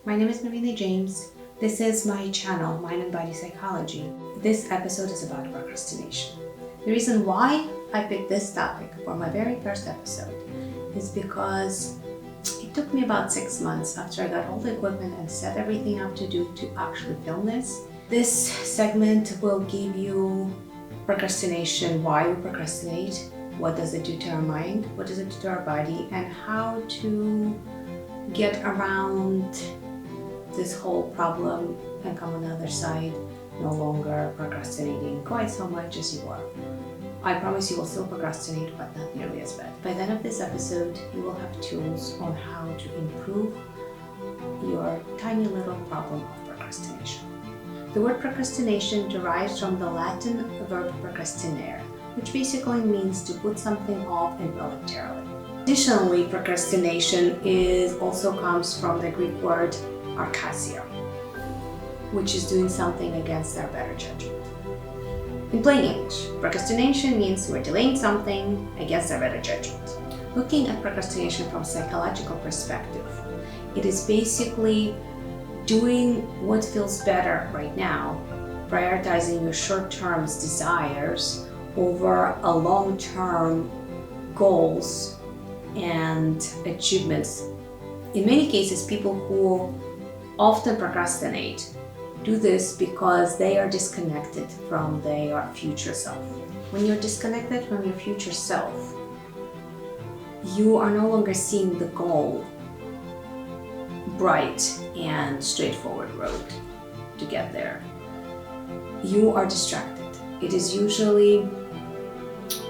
My name is Navina James. This is my channel, Mind and Body Psychology. This episode is about procrastination. The reason why I picked this topic for my very first episode is because it took me about 6 months after I got all the equipment and set everything up to actually film this. This segment will give you procrastination, why we procrastinate, what does it do to our mind, what does it do to our body, and how to get around this whole problem and come on the other side, no longer procrastinating quite so much as you are. I promise you will still procrastinate, but not nearly as bad. By the end of this episode, you will have tools on how to improve your tiny little problem of procrastination. The word procrastination derives from the Latin verb procrastinare, which basically means to put something off involuntarily. Additionally, procrastination also comes from the Greek word arkasia, which is doing something against our better judgment. In plain English, procrastination means we're delaying something against our better judgment. Looking at procrastination from a psychological perspective, it is basically doing what feels better right now, prioritizing your short-term desires over a long-term goals and achievements. In many cases, people who often procrastinate do this because they are disconnected from their future self. When you're disconnected from your future self, you are no longer seeing the goal, bright and straightforward road to get there. You are distracted. It is usually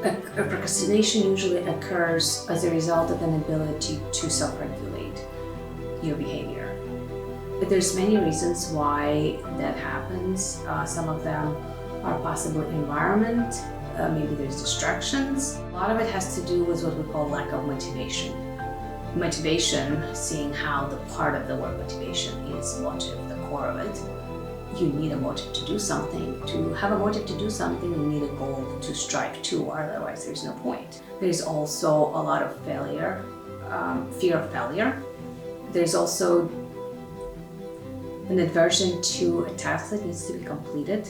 a procrastination usually occurs as a result of an inability to self-regulate your behavior. There's many reasons why that happens. Some of them are possibly environment, maybe there's distractions. A lot of it has to do with what we call lack of motivation. Motivation, seeing how the part of the word motivation is motive, the core of it. You need a motive to do something. To have a motive to do something, you need a goal to strive to, otherwise there's no point. There's also a lot of failure, fear of failure. There's also an aversion to a task that needs to be completed.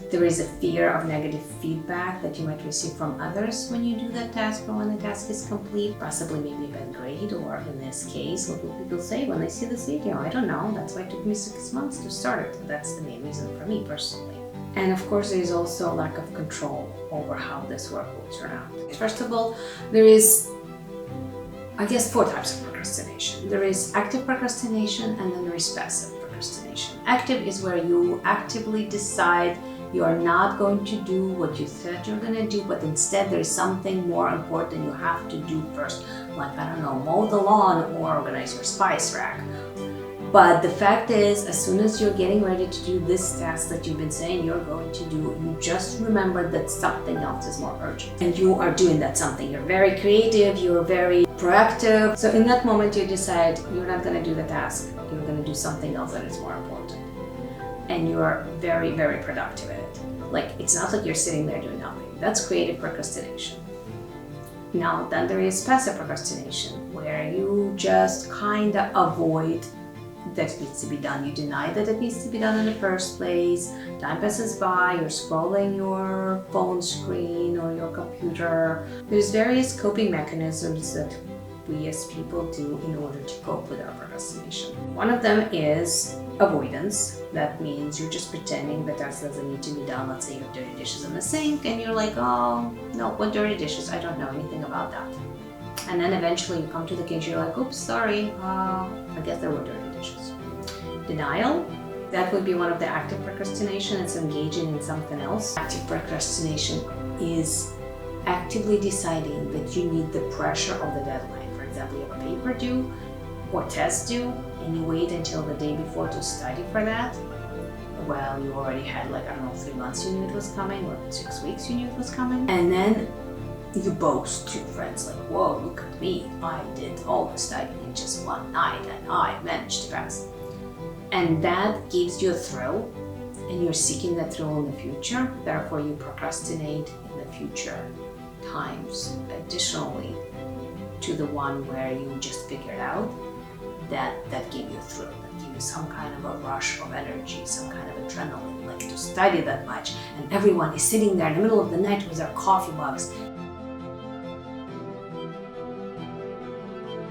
There is a fear of negative feedback that you might receive from others when you do that task or when the task is complete, possibly maybe a bad grade, or in this case, what will people say when they see this video? I don't know, that's why it took me 6 months to start it. That's the main reason for me personally. And of course, there is also a lack of control over how this work will turn out. First of all, there is, I guess, 4 types of procrastination. There is active procrastination, and then there is passive procrastination. Active is where you actively decide you are not going to do what you said you're going to do, but instead there's something more important you have to do first. Like, I don't know, mow the lawn or organize your spice rack. But the fact is, as soon as you're getting ready to do this task that you've been saying you're going to do, you just remember that something else is more urgent. And you are doing that something. You're very creative, you're very proactive. So in that moment you decide you're not going to do the task, you're going to do something else that is more important. And you're very, very productive at it. Like, it's not like you're sitting there doing nothing. That's creative procrastination. Now, then there is passive procrastination, where you just kind of avoid that it needs to be done. You deny that it needs to be done in the first place. Time passes by, you're scrolling your phone screen or your computer. There's various coping mechanisms that we as people do in order to cope with our procrastination. One of them is avoidance. That means you're just pretending that doesn't need to be done. Let's say you have dirty dishes in the sink and you're like, oh, no, what dirty dishes? I don't know anything about that. And then eventually you come to the kitchen, you're like, oops, sorry, I guess there were dirty dishes. Denial, that would be one of the active procrastination. It's engaging in something else. Active procrastination is actively deciding that you need the pressure of the deadline. For example, you have a paper due or test due, and you wait until the day before to study for that. Well, you already had, like, I don't know, 3 months you knew it was coming, or 6 weeks you knew it was coming. And then you boast to your friends, like, whoa, look at me, I did all the studying in just one night and I managed to pass. And that gives you a thrill, and you're seeking that thrill in the future, therefore you procrastinate in the future times. Additionally to the one where you just figured out, that give you a thrill, that give you some kind of a rush of energy, some kind of adrenaline, like to study that much. And everyone is sitting there in the middle of the night with their coffee mugs.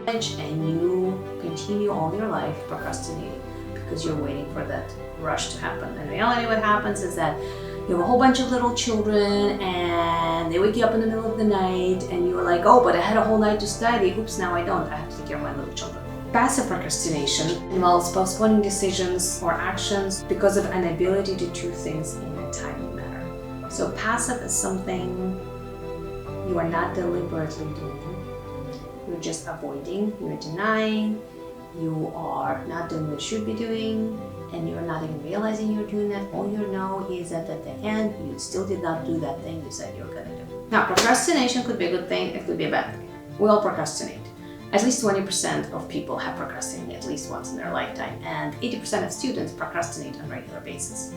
And you continue all your life procrastinating because you're waiting for that rush to happen. In reality, what happens is that you have a whole bunch of little children and they wake you up in the middle of the night and you're like, oh, but I had a whole night to study. Oops, now I don't. I have to take care of my little children. Passive procrastination involves postponing decisions or actions because of an inability to do things in a timely manner. So passive is something you are not deliberately doing. You're just avoiding, you're denying, you are not doing what you should be doing, and you're not even realizing you're doing that. All you know is that at the end, you still did not do that thing you said you were going to do. Now, procrastination could be a good thing, it could be a bad thing. We all procrastinate. At least 20% of people have procrastinated at least once in their lifetime, and 80% of students procrastinate on a regular basis.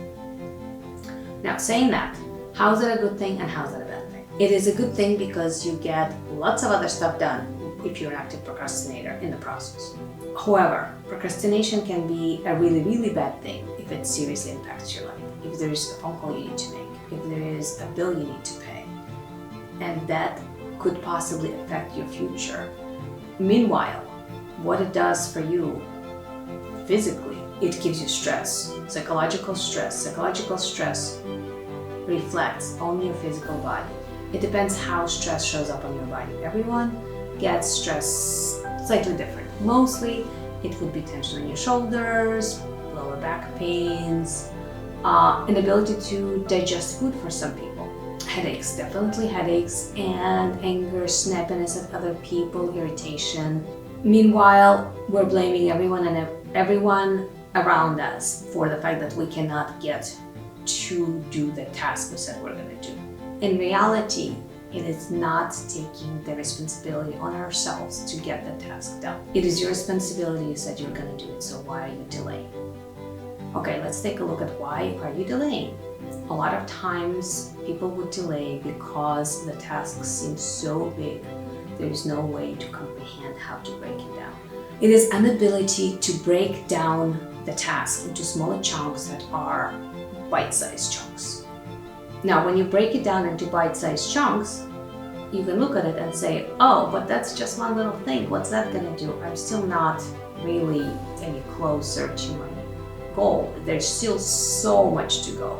Now, saying that, how is it a good thing and how is it a bad thing? It is a good thing because you get lots of other stuff done if you're an active procrastinator in the process. However, procrastination can be a really, really bad thing if it seriously impacts your life. If there is a phone call you need to make, if there is a bill you need to pay, and that could possibly affect your future. Meanwhile, what it does for you physically, it gives you stress, psychological stress. Psychological stress reflects on your physical body. It depends how stress shows up on your body. Everyone gets stress slightly different. Mostly, it would be tension in your shoulders, lower back pains, inability to digest food for some people. Headaches, definitely headaches, and anger, snappiness at other people, irritation. Meanwhile, we're blaming everyone around us for the fact that we cannot get to do the task we said we're going to do. In reality, it is not taking the responsibility on ourselves to get the task done. It is your responsibility. You said you're going to do it, so why are you delaying? Okay, let's take a look at why are you delaying. A lot of times people would delay because the task seems so big, there is no way to comprehend how to break it down. It is an ability to break down the task into smaller chunks that are bite-sized chunks. Now, when you break it down into bite-sized chunks, you can look at it and say, oh, but that's just one little thing. What's that going to do? I'm still not really any closer to my goal. There's still so much to go.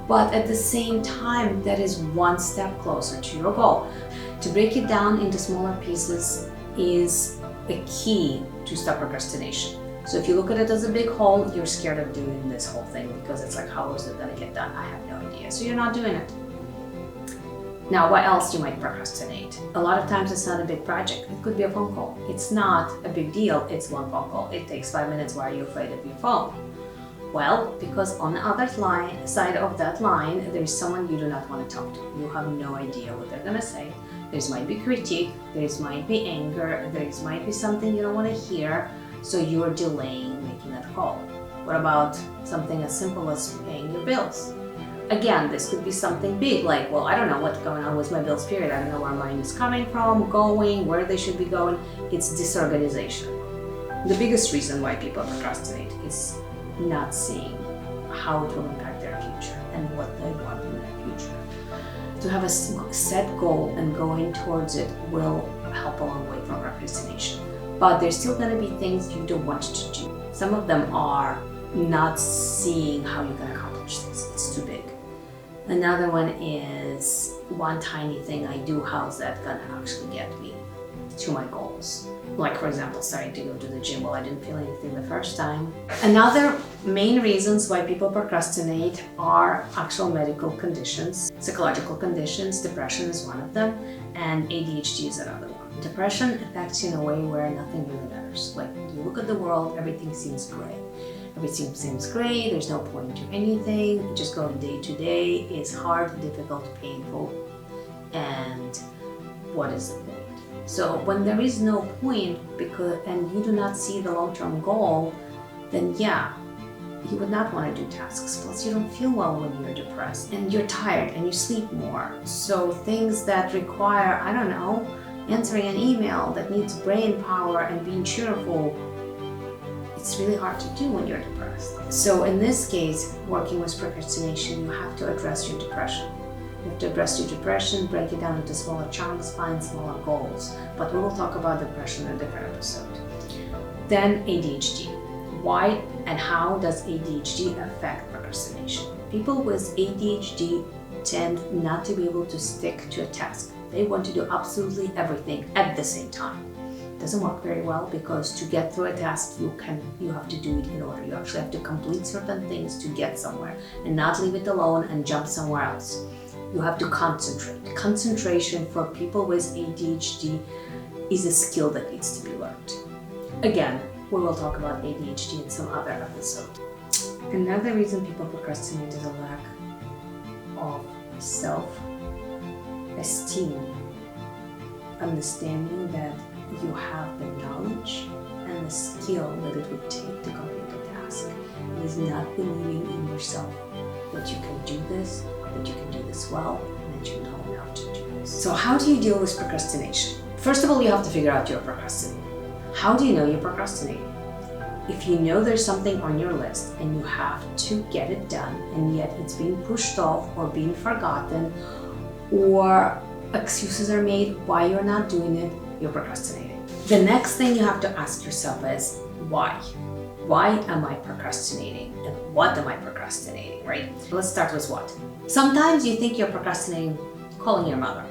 But at the same time, that is one step closer to your goal. To break it down into smaller pieces is a key to stop procrastination. So if you look at it as a big whole, you're scared of doing this whole thing because it's like, how is it going to get done? I have no idea. So you're not doing it. Now, what else you might procrastinate? A lot of times it's not a big project. It could be a phone call. It's not a big deal. It's one phone call. It takes 5 minutes. Why are you afraid of your phone? Well, because on the other side of that line, there is someone you do not want to talk to. You have no idea what they're going to say. There might be critique. There might be anger. There might be something you don't want to hear. So you're delaying making that call. What about something as simple as paying your bills? Again, this could be something big like, well, I don't know what's going on with my bills, period. I don't know where mine is coming from, going, where they should be going. It's disorganization. The biggest reason why people procrastinate is not seeing how it will impact their future and what they want in their future. To have a set goal and going towards it will help a long way from procrastination. But there's still going to be things you don't want to do. Some of them are not seeing how you're going to accomplish this. It's too big. Another one is one tiny thing I do, how's that going to actually get me to my goals? Like, for example, starting to go to the gym. Well, I didn't feel anything the first time. Another main reasons why people procrastinate are actual medical conditions, psychological conditions. Depression is one of them, and ADHD is another one. Depression affects you in a way where nothing really matters. Like, you look at the world, everything seems gray. Everything seems gray, there's no point to anything. Just going day to day is hard, difficult, painful, and what is the point? So when there is no point and you do not see the long-term goal, then yeah, you would not want to do tasks. Plus, you don't feel well when you're depressed, and you're tired and you sleep more. So things that require, I don't know, answering an email that needs brain power and being cheerful it's really hard to do when you're depressed. So in this case, working with procrastination, you have to address your depression. You have to address your depression, break it down into smaller chunks, find smaller goals. But we will talk about depression in a different episode. Then ADHD. Why and how does ADHD affect procrastination? People with ADHD tend not to be able to stick to a task. They want to do absolutely everything at the same time. It doesn't work very well because to get through a task, you have to do it in order. You actually have to complete certain things to get somewhere and not leave it alone and jump somewhere else. You have to concentrate. Concentration for people with ADHD is a skill that needs to be learned. Again, we will talk about ADHD in some other episode. Another reason people procrastinate is a lack of self-esteem, understanding that you have the knowledge and the skill that it would take to complete a task. It is not believing in yourself that you can do this, that you can do this well, and that you know enough to do this. So how do you deal with procrastination? First of all, you have to figure out you're procrastinating. How do you know you're procrastinating? If you know there's something on your list and you have to get it done, and yet it's being pushed off or being forgotten, or excuses are made why you're not doing it, you're procrastinating. The next thing you have to ask yourself is why? Why am I procrastinating? And what am I procrastinating, right? Let's start with what. Sometimes you think you're procrastinating calling your mother.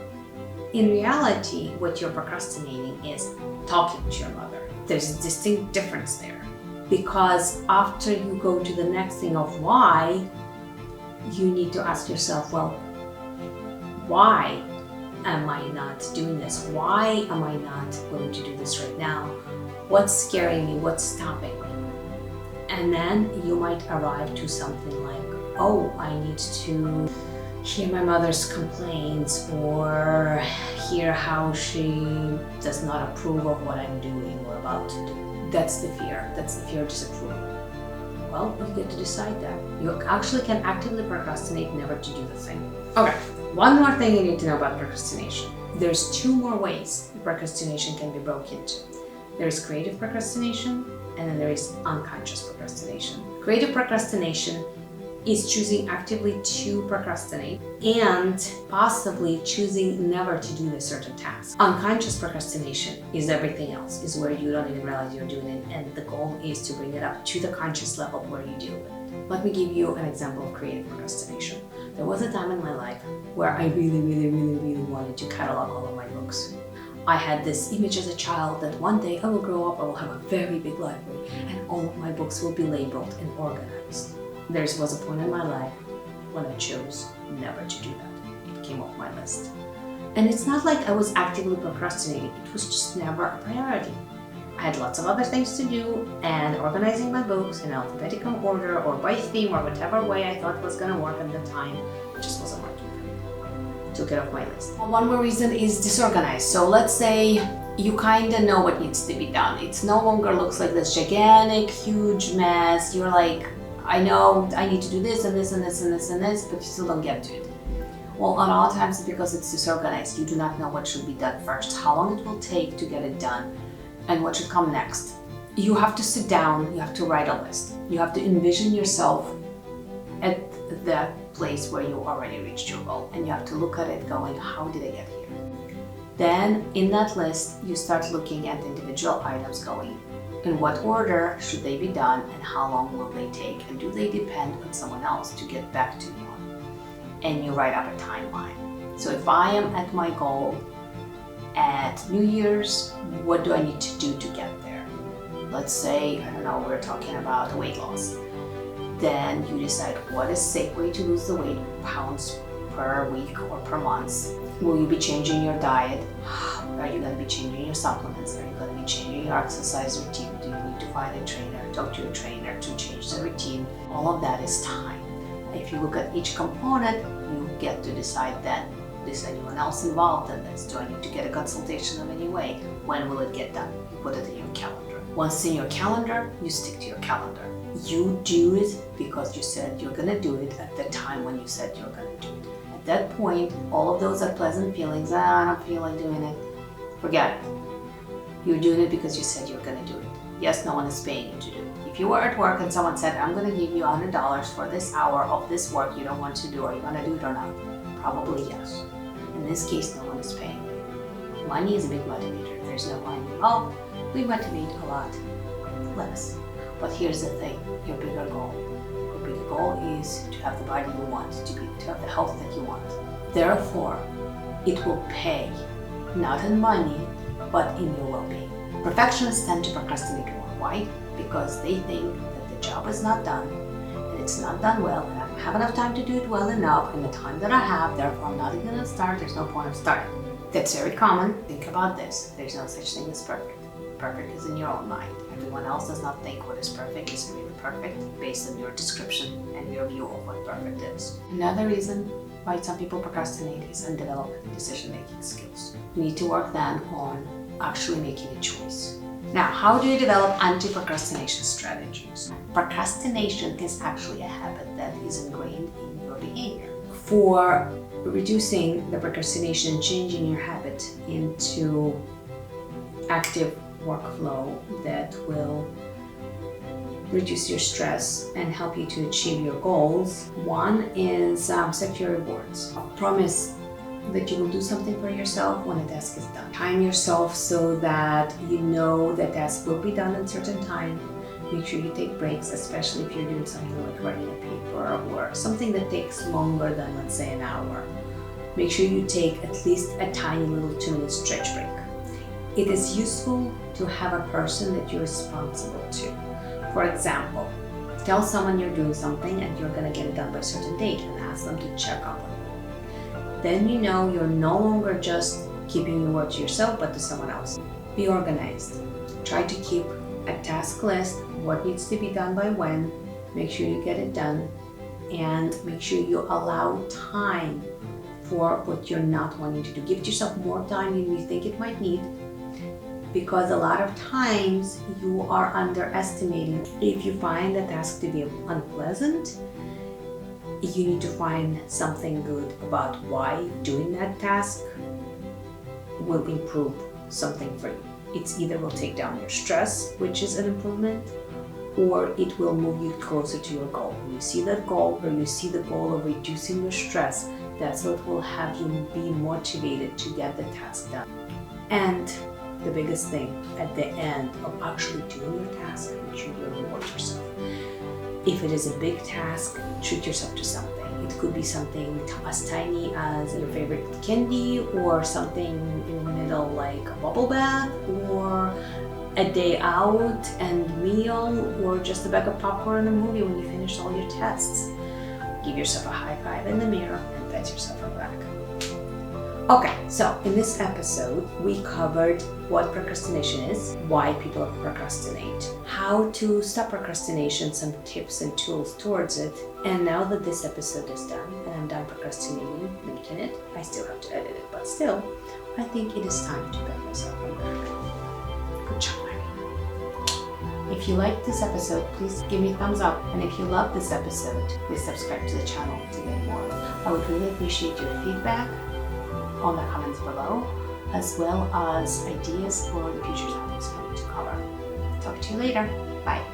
In reality, what you're procrastinating is talking to your mother. There's a distinct difference there. Because after you go to the next thing of why, you need to ask yourself, well, why am I not doing this? Why am I not willing to do this right now? What's scaring me? What's stopping me? And then you might arrive to something like, oh, I need to hear my mother's complaints or hear how she does not approve of what I'm doing or about to do. That's the fear. That's the fear of disapproval. Well, you get to decide that. You actually can actively procrastinate never to do the thing. Okay, one more thing you need to know about procrastination. There's two more ways procrastination can be broken into. There is creative procrastination, and then there is unconscious procrastination. Creative procrastination is choosing actively to procrastinate and possibly choosing never to do a certain task. Unconscious procrastination is everything else, is where you don't even realize you're doing it, and the goal is to bring it up to the conscious level where you deal with it. Let me give you an example of creative procrastination. There was a time in my life where I really wanted to catalog all of my books. I had this image as a child that one day I will grow up, I will have a very big library, and all of my books will be labeled and organized. There was a point in my life when I chose never to do that. It came off my list. And it's not like I was actively procrastinating, it was just never a priority. I had lots of other things to do, and organizing my books in alphabetical order or by theme or whatever way I thought was going to work at the time, it just wasn't working for me. Took it off my list. One more reason is disorganized. So let's say you kind of know what needs to be done. It no longer looks like this gigantic, huge mess. You're like, I know I need to do this and this and this and this and this, but you still don't get to it. Well, on all times it's because it's disorganized. You do not know what should be done first, how long it will take to get it done, and what should come next. You have to sit down, you have to write a list. You have to envision yourself at that place where you already reached your goal, and you have to look at it going, how did I get here? Then in that list, you start looking at individual items going, in what order should they be done and how long will they take, and do they depend on someone else to get back to you on? And you write up a timeline. So if I am at my goal at New Year's, what do I need to do to get there? Let's say, I don't know, we're talking about weight loss. Then you decide what is a safe way to lose the weight, pounds per week or per month. Will you be changing your diet? Are you going to be changing your supplements? Are you going to be changing your exercise routine? Do you need to find a trainer, talk to your trainer to change the routine? All of that is time. If you look at each component, you get to decide then, is anyone else involved in this? Do I need to get a consultation of any way? When will it get done? You put it in your calendar. Once it's in your calendar, you stick to your calendar. You do it because you said you're going to do it at the time when you said you're going to do it. At that point, all of those are pleasant feelings. I don't feel like doing it. Forget it. You're doing it because you said you're going to do it. yes, no one is paying you to do. If you were at work and someone said, I'm going to give you $100 for this hour of this work you don't want to do, are you going to do it or not? Probably yes. In this case, no one is paying you. Money is a big motivator. If there's no money involved, we motivate a lot less. But here's the thing, your bigger goal. Your bigger goal is to have the body you want, to have the health that you want. Therefore, it will pay, not in money, but in your well-being. Perfectionists tend to procrastinate more. Why? Because they think that the job is not done, and it's not done well, and I don't have enough time to do it well enough, and the time that I have, therefore I'm not even going to start, there's no point of starting. That's very common. Think about this. There's no such thing as perfect. Perfect is in your own mind. Everyone else does not think what is perfect is really perfect based on your description and your view of what perfect is. Another reason why some people procrastinate is undeveloped decision-making skills. You need to work then on actually making a choice. Now, how do you develop anti-procrastination strategies? Procrastination is actually a habit that is ingrained in your behavior. For reducing the procrastination, changing your habit into active workflow that will reduce your stress and help you to achieve your goals. One is set your rewards. Promise that you will do something for yourself when a task is done. Time yourself so that you know the task will be done in a certain time. Make sure you take breaks, especially if you're doing something like writing a paper or something that takes longer than, let's say, an hour. Make sure you take at least a tiny little 2-minute stretch break. It is useful to have a person that you're responsible to. For example, tell someone you're doing something and you're going to get it done by a certain date and ask them to check up on it. Then you know you're no longer just keeping your word to yourself but to someone else. Be organized. Try to keep a task list, what needs to be done by when, make sure you get it done, and make sure you allow time for what you're not wanting to do. Give yourself more time than you think it might need, because a lot of times you are underestimating. If you find the task to be unpleasant, you need to find something good about why doing that task will improve something for you. It's either will take down your stress, which is an improvement, or it will move you closer to your goal. When you see that goal, or you see the goal of reducing your stress, that's what will have you be motivated to get the task done. And the biggest thing at the end of actually doing your task, make sure you reward yourself. If it is a big task, treat yourself to something. It could be something as tiny as your favorite candy, or something in the middle like a bubble bath, or a day out and meal, or just a bag of popcorn and a movie when you finish all your tests. Give yourself a high five in the mirror and pat yourself on the back. Okay, so in this episode, we covered what procrastination is, why people procrastinate, how to stop procrastination, some tips and tools towards it. And now that this episode is done and I'm done procrastinating, making it, I still have to edit it, but still, I think it is time to pat myself on the back. Good job, Mary. If you liked this episode, please give me a thumbs up. And if you love this episode, please subscribe to the channel to get more. I would really appreciate your feedback on the comments below, as well as ideas for the future topics we need to cover. Talk to you later. Bye.